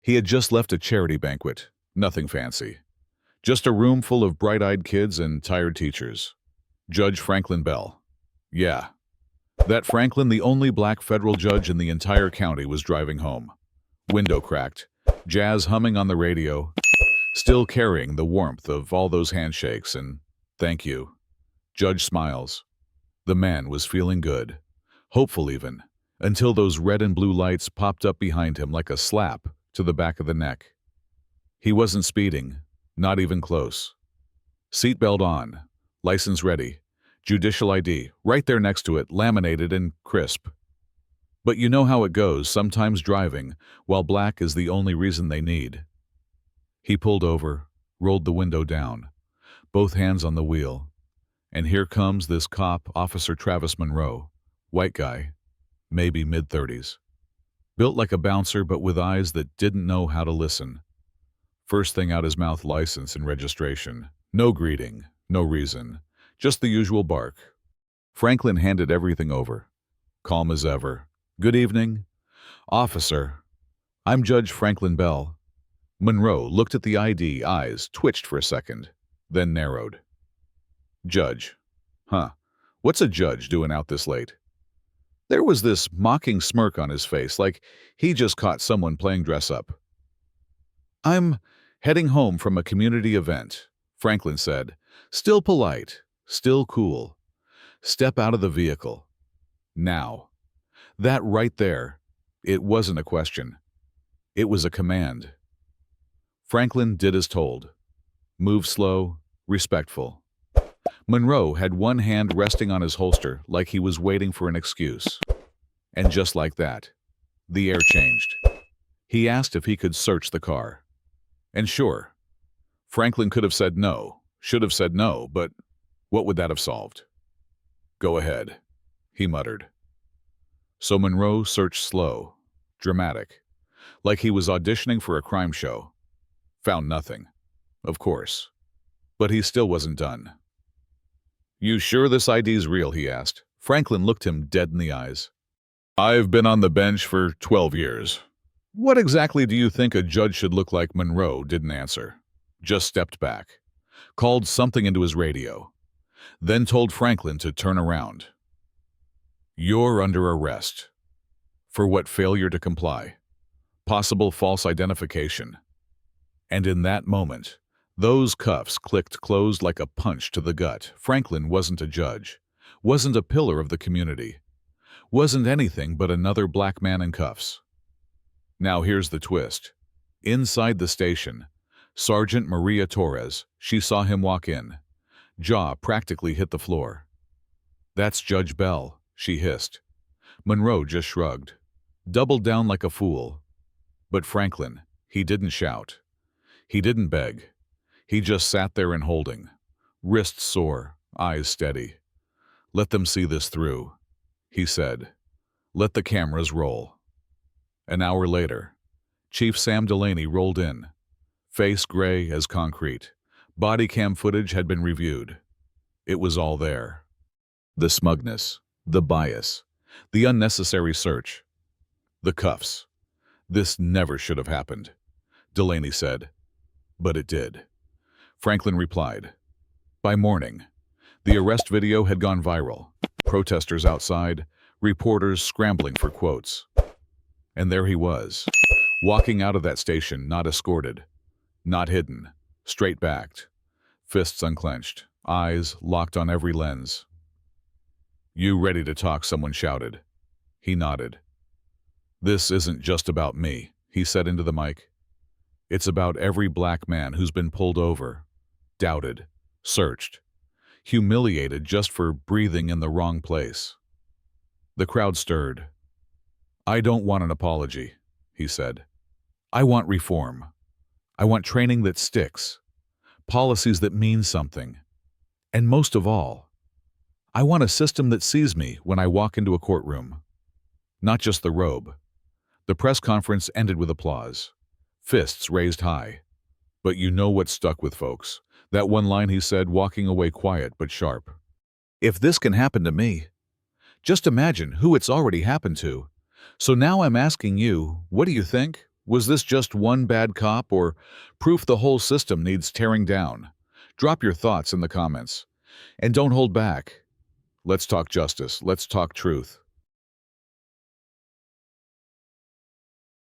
He had just left a charity banquet, nothing fancy. Just a room full of bright-eyed kids and tired teachers. Judge Franklin Bell. Yeah, that Franklin, the only black federal judge in the entire county, was driving home. Window cracked, jazz humming on the radio, still carrying the warmth of all those handshakes and thank you. Judge smiles. The man was feeling good, hopeful even, until those red and blue lights popped up behind him like a slap to the back of the neck. He wasn't speeding, not even close. Seatbelt on, license ready, judicial ID right there next to it, laminated and crisp. But you know how it goes, sometimes driving, while black is the only reason they need. He pulled over, rolled the window down, both hands on the wheel. And here comes this cop, Officer Travis Monroe, white guy, maybe mid-30s. Built like a bouncer but with eyes that didn't know how to listen. First thing out his mouth, license and registration. No greeting, no reason, just the usual bark. Franklin handed everything over, calm as ever. Good evening. Officer, I'm Judge Franklin Bell. Monroe looked at the ID, eyes twitched for a second, then narrowed. Judge. Huh. What's a judge doing out this late? There was this mocking smirk on his face, like he just caught someone playing dress-up. I'm heading home from a community event, Franklin said, still polite, still cool. Step out of the vehicle. Now. That right there, it wasn't a question. It was a command. Franklin did as told. Move slow, respectful. Monroe had one hand resting on his holster like he was waiting for an excuse. And just like that, the air changed. He asked if he could search the car. And sure, Franklin could have said no, should have said no, but what would that have solved? Go ahead, he muttered. So Monroe searched slow, dramatic, like he was auditioning for a crime show. Found nothing, of course. But he still wasn't done. You sure this ID's real, he asked. Franklin looked him dead in the eyes. I've been on the bench for 12 years. What exactly do you think a judge should look like? Monroe didn't answer. Just stepped back, called something into his radio, then told Franklin to turn around. You're under arrest. For what? Failure to comply. Possible false identification. And in that moment, those cuffs clicked closed like a punch to the gut. Franklin wasn't a judge, wasn't a pillar of the community, wasn't anything but another black man in cuffs. Now here's the twist. Inside the station, Sergeant Maria Torres, she saw him walk in. Jaw practically hit the floor. That's Judge Bell, she hissed. Monroe just shrugged, doubled down like a fool. But Franklin, he didn't shout. He didn't beg. He just sat there in holding, wrists sore, eyes steady. Let them see this through, he said. Let the cameras roll. An hour later, Chief Sam Delaney rolled in, face gray as concrete. Body cam footage had been reviewed. It was all there. The smugness, the bias, the unnecessary search, the cuffs. This never should have happened, Delaney said. But it did. Franklin replied. By morning, the arrest video had gone viral. Protesters outside, reporters scrambling for quotes. And there he was, walking out of that station, not escorted, not hidden, straight-backed, fists unclenched, eyes locked on every lens. You ready to talk? Someone shouted. He nodded. This isn't just about me, he said into the mic. It's about every black man who's been pulled over, doubted, searched, humiliated just for breathing in the wrong place. The crowd stirred. I don't want an apology, he said. I want reform. I want training that sticks, policies that mean something. And most of all, I want a system that sees me when I walk into a courtroom. Not just the robe. The press conference ended with applause, fists raised high. But you know what stuck with folks? That one line he said, walking away quiet but sharp. If this can happen to me, just imagine who it's already happened to. So now I'm asking you, what do you think? Was this just one bad cop or proof the whole system needs tearing down? Drop your thoughts in the comments. And don't hold back. Let's talk justice. Let's talk truth.